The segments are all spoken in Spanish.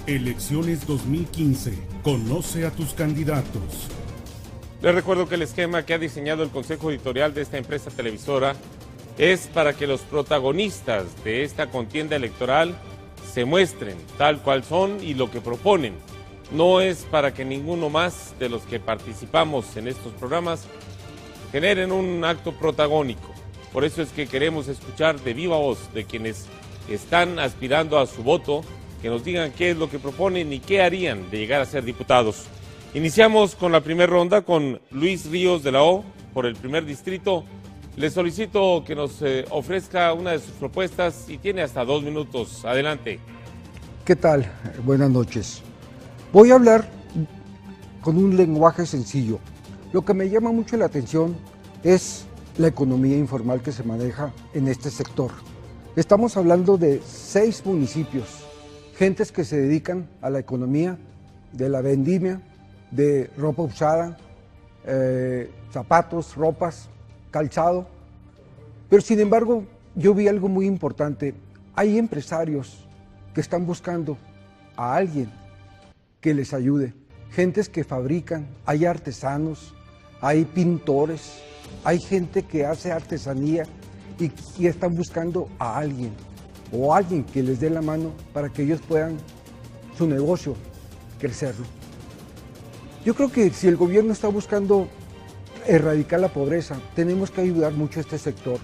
Elecciones 2015. Conoce a tus candidatos. Les recuerdo que el esquema que ha diseñado el Consejo Editorial de esta empresa televisora es para que los protagonistas de esta contienda electoral se muestren tal cual son y lo que proponen. No es para que ninguno más de los que participamos en estos programas generen un acto protagónico. Por eso es que queremos escuchar de viva voz de quienes están aspirando a su voto, que nos digan qué es lo que proponen y qué harían de llegar a ser diputados. Iniciamos con la primera ronda con Luis Ríos de la O por el primer distrito. Le solicito que nos ofrezca una de sus propuestas y tiene hasta 2 minutos. Adelante. ¿Qué tal? Buenas noches. Voy a hablar con un lenguaje sencillo. Lo que me llama mucho la atención es la economía informal que se maneja en este sector. Estamos hablando de 6 municipios, gentes que se dedican a la economía de la vendimia, de ropa usada, zapatos, ropas, calzado. Pero sin embargo, yo vi algo muy importante. Hay empresarios que están buscando a alguien que les ayude, gentes que fabrican, hay artesanos, hay pintores, hay gente que hace artesanía y están buscando a alguien o alguien que les dé la mano para que ellos puedan su negocio crecerlo. Yo creo que si el gobierno está buscando erradicar la pobreza, tenemos que ayudar mucho a este sector.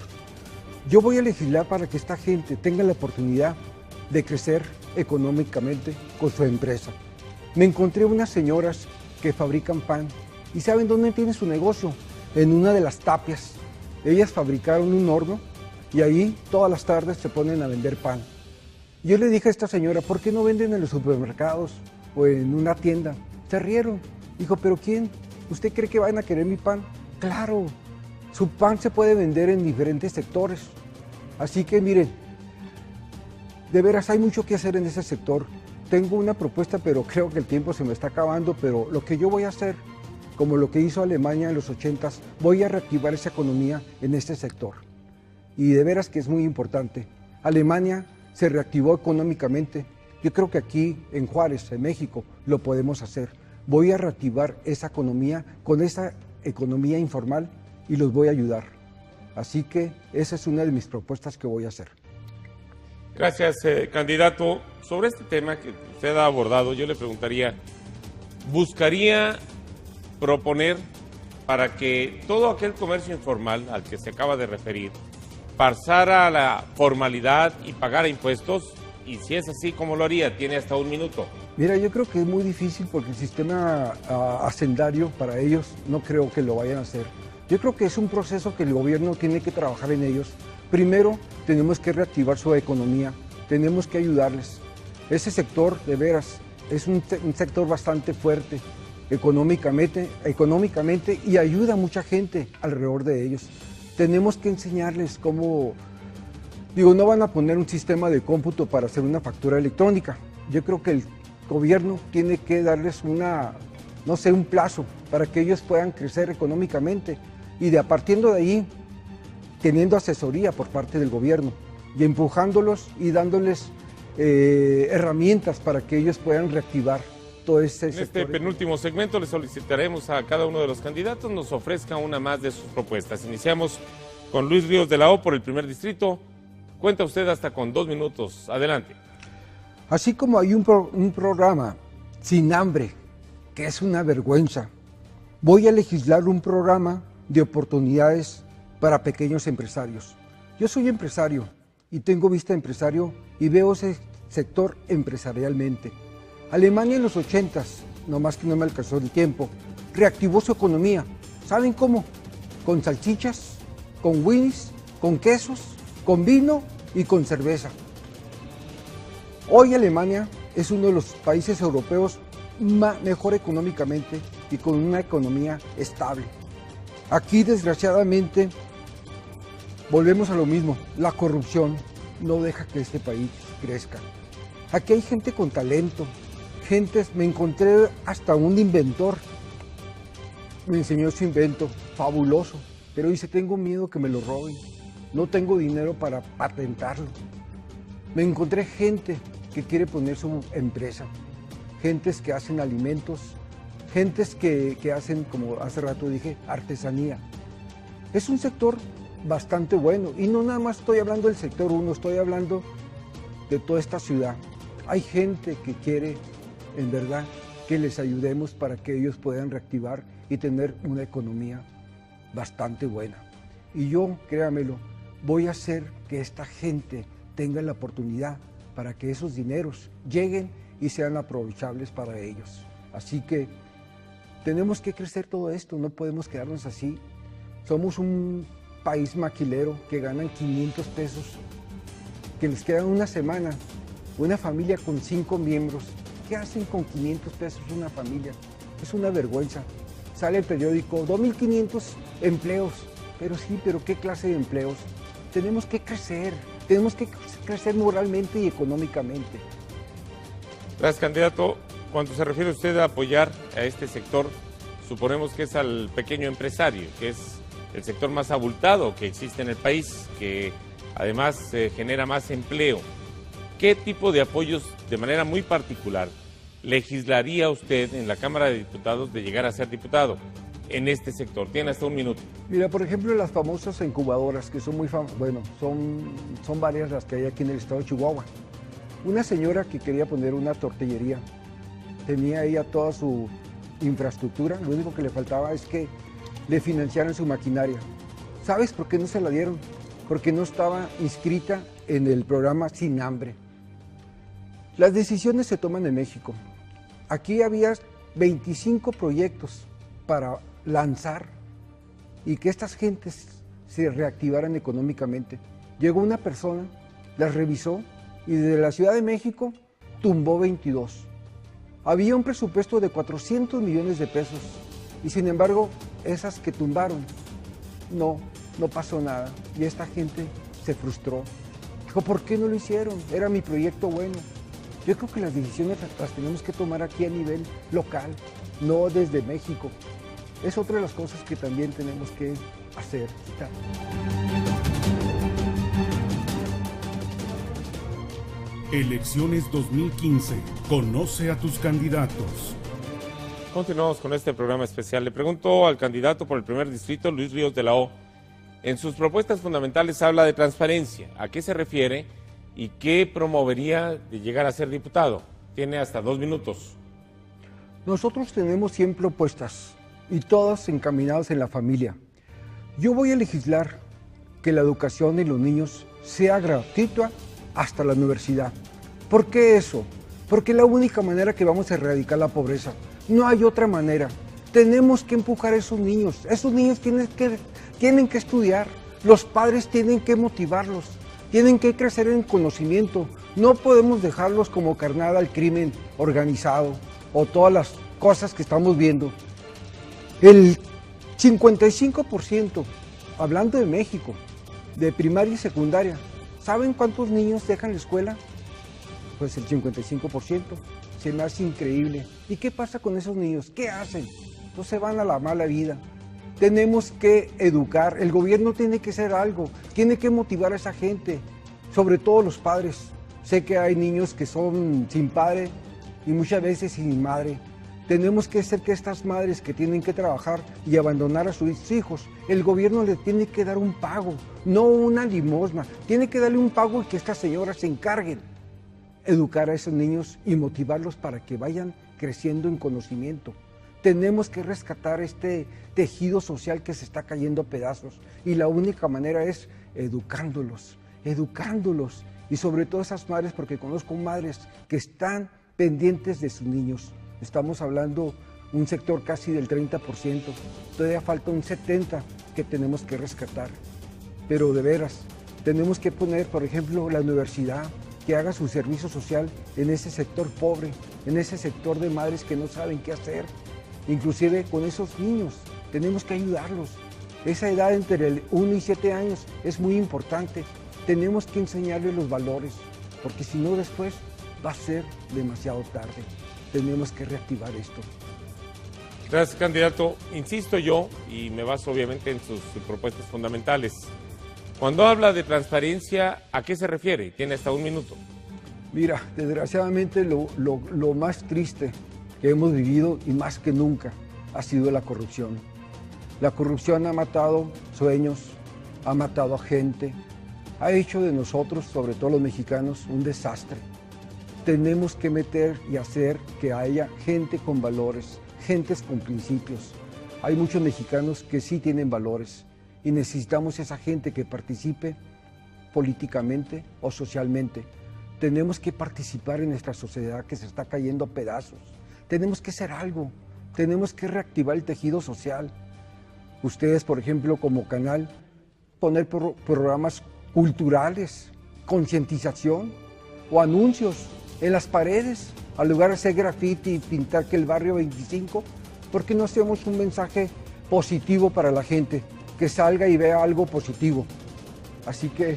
Yo voy a legislar para que esta gente tenga la oportunidad de crecer económicamente con su empresa. Me encontré unas señoras que fabrican pan y ¿saben dónde tiene su negocio? En una de las tapias. Ellas fabricaron un horno y ahí todas las tardes se ponen a vender pan. Yo le dije a esta señora, ¿por qué no venden en los supermercados o en una tienda? Se rieron. Dijo, ¿pero quién? ¿Usted cree que van a querer mi pan? Claro, su pan se puede vender en diferentes sectores. Así que miren, de veras hay mucho que hacer en ese sector. Tengo una propuesta, pero creo que el tiempo se me está acabando, pero lo que yo voy a hacer, como lo que hizo Alemania en los 80s, voy a reactivar esa economía en este sector. Y de veras que es muy importante. Alemania se reactivó económicamente. Yo creo que aquí en Juárez, en México, lo podemos hacer. Voy a reactivar esa economía con esa economía informal y los voy a ayudar. Así que esa es una de mis propuestas que voy a hacer. Gracias, candidato. Sobre este tema que usted ha abordado, yo le preguntaría, ¿buscaría proponer para que todo aquel comercio informal al que se acaba de referir pasara a la formalidad y pagara impuestos? Y si es así, ¿cómo lo haría? Tiene hasta 1 minuto. Mira, yo creo que es muy difícil porque el sistema hacendario para ellos no creo que lo vayan a hacer. Yo creo que es un proceso que el gobierno tiene que trabajar en ellos. Primero, tenemos que reactivar su economía, tenemos que ayudarles. Ese sector, de veras, es un sector bastante fuerte económicamente y ayuda a mucha gente alrededor de ellos. Tenemos que enseñarles cómo, no van a poner un sistema de cómputo para hacer una factura electrónica. Yo creo que el gobierno tiene que darles un plazo para que ellos puedan crecer económicamente y partiendo de ahí, teniendo asesoría por parte del gobierno y empujándolos y dándoles herramientas para que ellos puedan reactivar todo este sector. En este penúltimo segmento le solicitaremos a cada uno de los candidatos nos ofrezca una más de sus propuestas. Iniciamos con Luis Ríos de la O por el primer distrito. Cuenta usted hasta con 2 minutos. Adelante. Así como hay un programa Sin Hambre, que es una vergüenza, voy a legislar un programa de oportunidades para pequeños empresarios. Yo soy empresario y tengo vista de empresario y veo ese sector empresarialmente. Alemania en los 80s, nomás que no me alcanzó el tiempo, reactivó su economía. ¿Saben cómo? Con salchichas, con Winnies, con quesos, con vino y con cerveza. Hoy Alemania es uno de los países europeos mejor económicamente y con una economía estable. Aquí, desgraciadamente, volvemos a lo mismo. La corrupción no deja que este país crezca. Aquí hay gente con talento, me encontré hasta un inventor. Me enseñó su invento, fabuloso, pero dice, tengo miedo que me lo roben. No tengo dinero para patentarlo. Me encontré gente que quiere poner su empresa. gentes que hacen alimentos, gentes que hacen, como hace rato dije, artesanía. Es un sector bastante bueno y no nada más estoy hablando del sector 1, estoy hablando de toda esta ciudad. Hay gente que quiere, en verdad, que les ayudemos para que ellos puedan reactivar y tener una economía bastante buena. Y yo, créamelo, voy a hacer que esta gente tenga la oportunidad para que esos dineros lleguen y sean aprovechables para ellos. Así que tenemos que crecer todo esto, no podemos quedarnos así. Somos un país maquilero que ganan 500 pesos, que les quedan una semana, una familia con 5 miembros. ¿Qué hacen con 500 pesos una familia? Es una vergüenza. Sale el periódico, 2.500 empleos. Pero sí, pero ¿qué clase de empleos? Tenemos que crecer moralmente y económicamente. Gracias, candidato. Cuando se refiere usted a apoyar a este sector, suponemos que es al pequeño empresario, que es el sector más abultado que existe en el país, que además genera más empleo. ¿Qué tipo de apoyos, de manera muy particular, legislaría usted en la Cámara de Diputados de llegar a ser diputado en este sector? Tiene hasta un minuto. Mira, por ejemplo, las famosas incubadoras, que son muy famosas, bueno, son varias las que hay aquí en el estado de Chihuahua. Una señora que quería poner una tortillería, tenía ella toda su infraestructura, lo único que le faltaba es que le financiaran su maquinaria. ¿Sabes por qué no se la dieron? Porque no estaba inscrita en el programa Sin Hambre. Las decisiones se toman en México. Aquí había 25 proyectos para lanzar y que estas gentes se reactivaran económicamente. Llegó una persona, las revisó y desde la Ciudad de México tumbó 22. Había un presupuesto de 400 millones de pesos y sin embargo esas que tumbaron, no pasó nada y esta gente se frustró. Dijo, ¿por qué no lo hicieron? Era mi proyecto bueno. Yo creo que las decisiones las tenemos que tomar aquí a nivel local, no desde México. Es otra de las cosas que también tenemos que hacer. Elecciones 2015. Conoce a tus candidatos. Continuamos con este programa especial. Le pregunto al candidato por el primer distrito, Luis Ríos de la O. En sus propuestas fundamentales habla de transparencia. ¿A qué se refiere y qué promovería de llegar a ser diputado? Tiene hasta 2 minutos. Nosotros tenemos 100 propuestas y todas encaminadas en la familia. Yo voy a legislar que la educación de los niños sea gratuita hasta la universidad. ¿Por qué eso? Porque es la única manera que vamos a erradicar la pobreza. No hay otra manera. Tenemos que empujar a esos niños. Esos niños tienen que estudiar. Los padres tienen que motivarlos. Tienen que crecer en conocimiento. No podemos dejarlos como carnada al crimen organizado o todas las cosas que estamos viendo. El 55%, hablando de México, de primaria y secundaria, ¿saben cuántos niños dejan la escuela? Pues el 55%. Se me hace increíble. ¿Y qué pasa con esos niños? ¿Qué hacen? No se van a la mala vida. Tenemos que educar. El gobierno tiene que hacer algo. Tiene que motivar a esa gente. Sobre todo los padres. Sé que hay niños que son sin padre y muchas veces sin madre. Tenemos que hacer que estas madres que tienen que trabajar y abandonar a sus hijos, el gobierno les tiene que dar un pago, no una limosna. Tiene que darle un pago y que estas señoras se encarguen. Educar a esos niños y motivarlos para que vayan creciendo en conocimiento. Tenemos que rescatar este tejido social que se está cayendo a pedazos y la única manera es educándolos y sobre todo esas madres, porque conozco madres que están pendientes de sus niños. Estamos hablando un sector casi del 30%, todavía falta un 70% que tenemos que rescatar, pero de veras, tenemos que poner, por ejemplo, la universidad, que haga su servicio social en ese sector pobre, en ese sector de madres que no saben qué hacer. Inclusive con esos niños, tenemos que ayudarlos. Esa edad entre el 1 y 7 años es muy importante. Tenemos que enseñarles los valores, porque si no después va a ser demasiado tarde. Tenemos que reactivar esto. Gracias, candidato. Insisto yo, y me baso obviamente en sus propuestas fundamentales. Cuando habla de transparencia, ¿a qué se refiere? Tiene hasta 1 minuto. Mira, desgraciadamente lo más triste que hemos vivido y más que nunca ha sido la corrupción. La corrupción ha matado sueños, ha matado a gente, ha hecho de nosotros, sobre todo los mexicanos, un desastre. Tenemos que meter y hacer que haya gente con valores, gentes con principios. Hay muchos mexicanos que sí tienen valores y necesitamos esa gente que participe políticamente o socialmente. Tenemos que participar en nuestra sociedad que se está cayendo a pedazos. Tenemos que hacer algo, tenemos que reactivar el tejido social. Ustedes, por ejemplo, como canal, poner programas culturales, concientización o anuncios en las paredes, al lugar de hacer graffiti y pintar que el barrio 25, ¿por qué no hacemos un mensaje positivo para la gente, que salga y vea algo positivo? Así que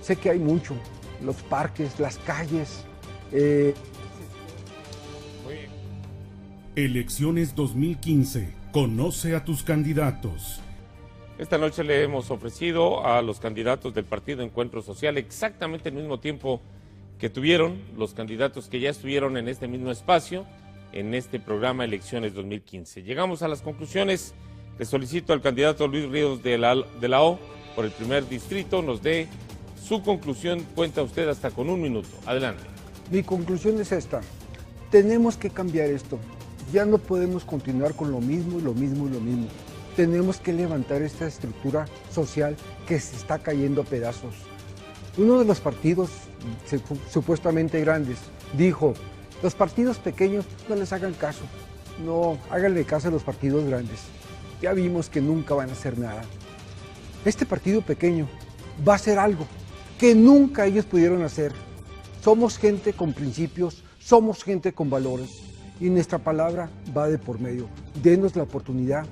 sé que hay mucho, los parques, las calles. Elecciones 2015. Conoce a tus candidatos. Esta noche le hemos ofrecido a los candidatos del Partido Encuentro Social exactamente el mismo tiempo que tuvieron los candidatos que ya estuvieron en este mismo espacio, en este programa Elecciones 2015. Llegamos a las conclusiones. Le solicito al candidato Luis Ríos de la O por el primer distrito nos dé su conclusión. Cuenta usted hasta con 1 minuto. Adelante. Mi conclusión es esta. Tenemos que cambiar esto. Ya no podemos continuar con lo mismo y lo mismo y lo mismo. Tenemos que levantar esta estructura social que se está cayendo a pedazos. Uno de los partidos supuestamente grandes dijo, los partidos pequeños no les hagan caso, no, háganle caso a los partidos grandes. Ya vimos que nunca van a hacer nada. Este partido pequeño va a hacer algo que nunca ellos pudieron hacer. Somos gente con principios, somos gente con valores y nuestra palabra va de por medio. Denos la oportunidad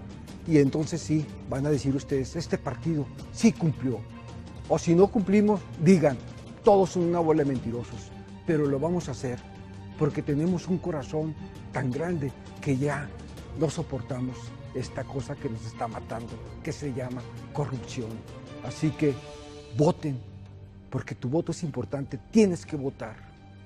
y entonces sí, van a decir ustedes, este partido sí cumplió. O si no cumplimos, digan, todos son una bola de mentirosos, pero lo vamos a hacer porque tenemos un corazón tan grande que ya no soportamos esta cosa que nos está matando, que se llama corrupción. Así que voten, porque tu voto es importante, tienes que votar.